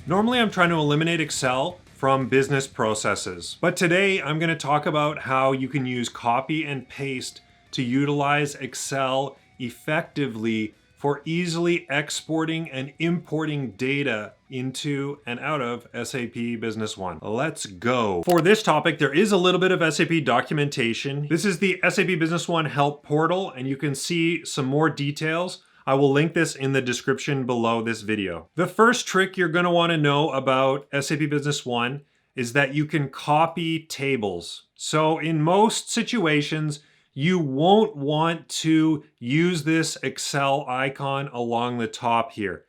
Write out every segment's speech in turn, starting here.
Normally I'm trying to eliminate Excel from business processes, but today I'm going to talk about how you can use copy and paste to utilize Excel effectively for easily exporting and importing data into and out of SAP Business One. Let's go. For this topic, there is a little bit of SAP documentation. This is the SAP Business One Help Portal, and you can see some more details. I will link this in the description below this video. The first trick you're going to want to know about SAP Business One is that you can copy tables. So in most situations, you won't want to use this Excel icon along the top here.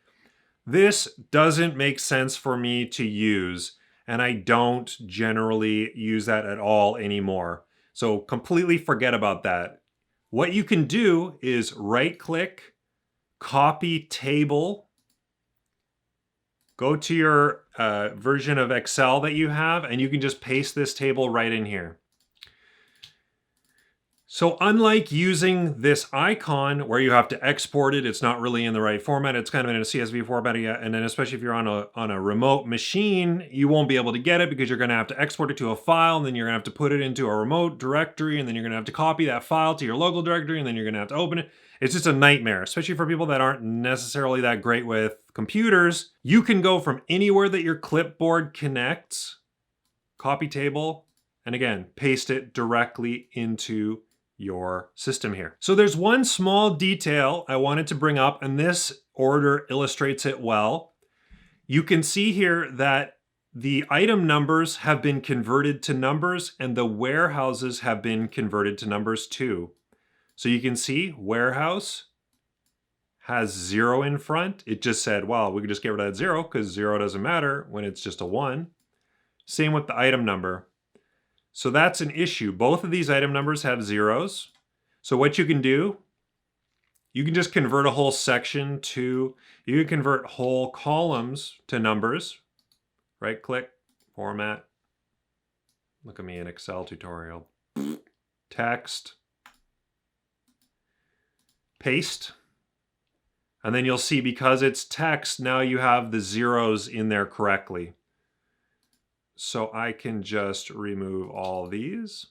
This doesn't make sense for me to use, and I don't generally use that at all anymore. So completely forget about that. What you can do is right-click, copy table, go to your version of Excel that you have, and you can just paste this table right in here. So unlike using this icon where you have to export it, it's not really in the right format, it's kind of in a CSV format, and then especially if you're on a remote machine, you won't be able to get it because you're going to have to export it to a file, and then you're going to have to put it into a remote directory, and then you're going to have to copy that file to your local directory, and then you're going to have to open it. It's just a nightmare, especially for people that aren't necessarily that great with computers. You can go from anywhere that your clipboard connects, copy table, and again, paste it directly into your system here. So there's one small detail I wanted to bring up, and this order illustrates it well. You can see here that the item numbers have been converted to numbers and the warehouses have been converted to numbers too. So you can see warehouse has 0 in front. It just said, well, we could just get rid of that 0 because 0 doesn't matter when it's just a 1. Same with the item number. So that's an issue. Both of these item numbers have zeros. So what you can do, you can just convert a whole section to, you can convert whole columns to numbers. Right click, format. Look at me in Excel tutorial. Text. Paste. And then you'll see because it's text, now you have the zeros in there correctly. So I can just remove all these.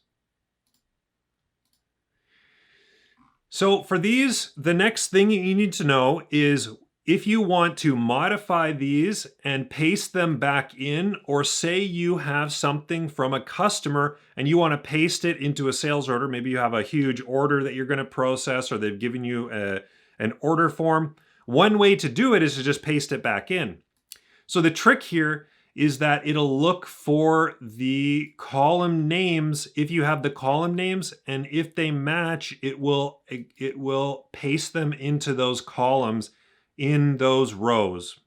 So for these, the next thing you need to know is if you want to modify these and paste them back in, or say you have something from a customer and you want to paste it into a sales order, maybe you have a huge order that you're going to process, or they've given you an order form. One way to do it is to just paste it back in. So the trick here is that it'll look for the column names if you have the column names, and if they match, it will paste them into those columns in those rows.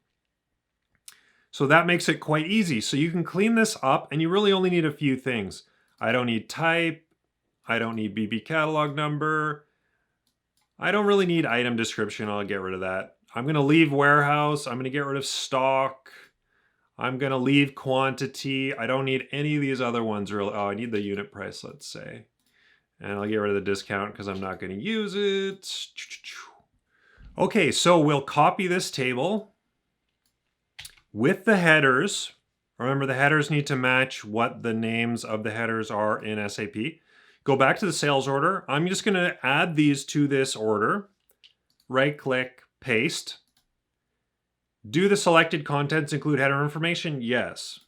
So that makes it quite easy. So you can clean this up, and you really only need a few things. I don't need type, I don't need BB catalog number, I don't really need item description, I'll get rid of that. I'm going to leave warehouse, I'm going to get rid of stock, I'm going to leave quantity. I don't need any of these other ones really. Oh, I need the unit price, let's say. And I'll get rid of the discount because I'm not going to use it. Okay, so we'll copy this table with the headers. Remember, the headers need to match what the names of the headers are in SAP. Go back to the sales order. I'm just going to add these to this order. Right-click, paste. Do the selected contents include header information? Yes.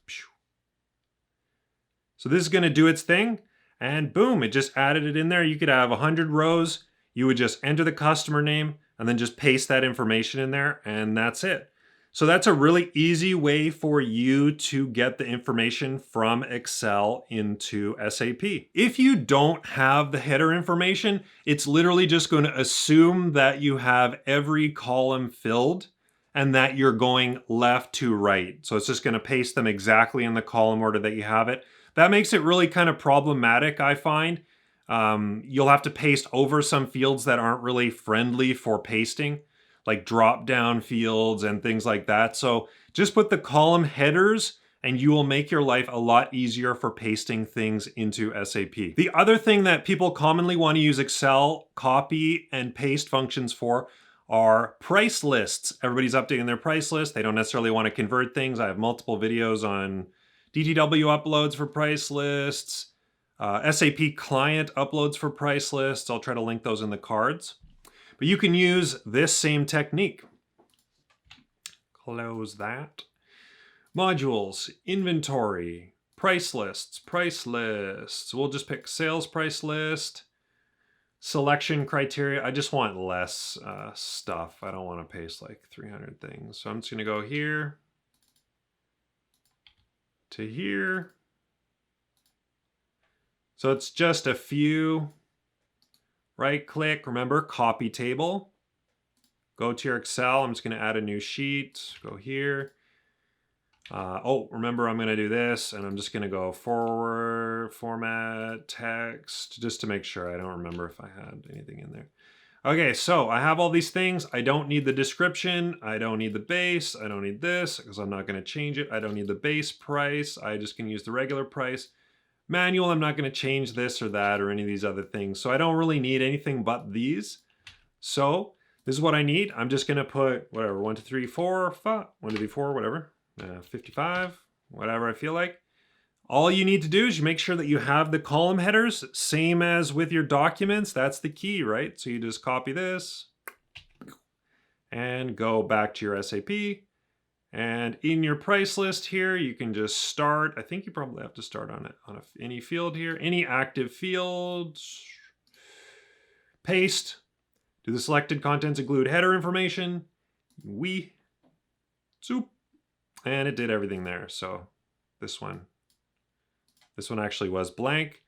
So this is going to do its thing, and boom, it just added it in there. You could have 100 rows. You would just enter the customer name and then just paste that information in there, and that's it. So that's a really easy way for you to get the information from Excel into SAP. If you don't have the header information, it's literally just going to assume that you have every column filled and that you're going left to right. So it's just going to paste them exactly in the column order that you have it. That makes it really kind of problematic, I find. You'll have to paste over some fields that aren't really friendly for pasting, like drop-down fields and things like that. So just put the column headers and you will make your life a lot easier for pasting things into SAP. The other thing that people commonly want to use Excel copy and paste functions for are price lists. Everybody's updating their price list. They don't necessarily want to convert things. I have multiple videos on DTW uploads for price lists, SAP client uploads for price lists. I'll try to link those in the cards. But you can use this same technique. Close that. Modules, inventory, price lists, price lists. We'll just pick sales price list. Selection criteria. I just want less stuff. I don't want to paste like 300 things. So I'm just going to go here to here. So it's just a few. Right click, remember, copy table. Go to your Excel. I'm just going to add a new sheet. Go here. Remember, I'm going to do this, and I'm just going to go forward, format, text, just to make sure. I don't remember if I had anything in there. Okay, so I have all these things. I don't need the description. I don't need the base. I don't need this because I'm not going to change it. I don't need the base price. I just can use the regular price. Manual, I'm not going to change this or that or any of these other things. So I don't really need anything but these. So this is what I need. I'm just going to put whatever, 1, 2, 3, 4, 5, 1, 2, 3, 4, whatever, 55, whatever I feel like. All you need to do is you make sure that you have the column headers, same as with your documents. That's the key, right? So you just copy this and go back to your SAP. And in your price list here, you can just start. I think you probably have to start on any field here, any active field. Paste. Do the selected contents include header information? Soup. And it did everything there. So this one actually was blank.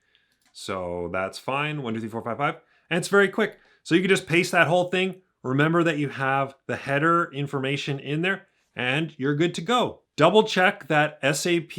So that's fine. 1, 2, 3, 4, 5, 5. And it's very quick. So you can just paste that whole thing. Remember that you have the header information in there. And you're good to go. Double check that SAP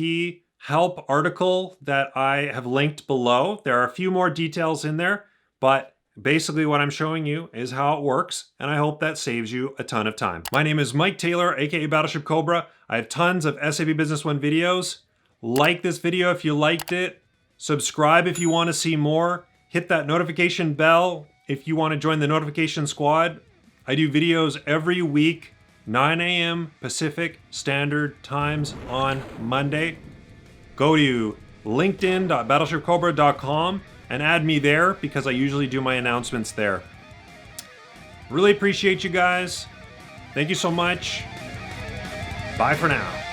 Help article that I have linked below. There are a few more details in there, but basically what I'm showing you is how it works, and I hope that saves you a ton of time. My name is Mike Taylor, aka BattleshipCobra. I have tons of SAP Business One videos. Like this video if you liked it. Subscribe if you want to see more. Hit that notification bell if you want to join the notification squad. I do videos every week. 9 a.m. Pacific Standard Times on Monday. Go to linkedin.battleshipcobra.com and add me there because I usually do my announcements there. Really appreciate you guys. Thank you so much. Bye for now.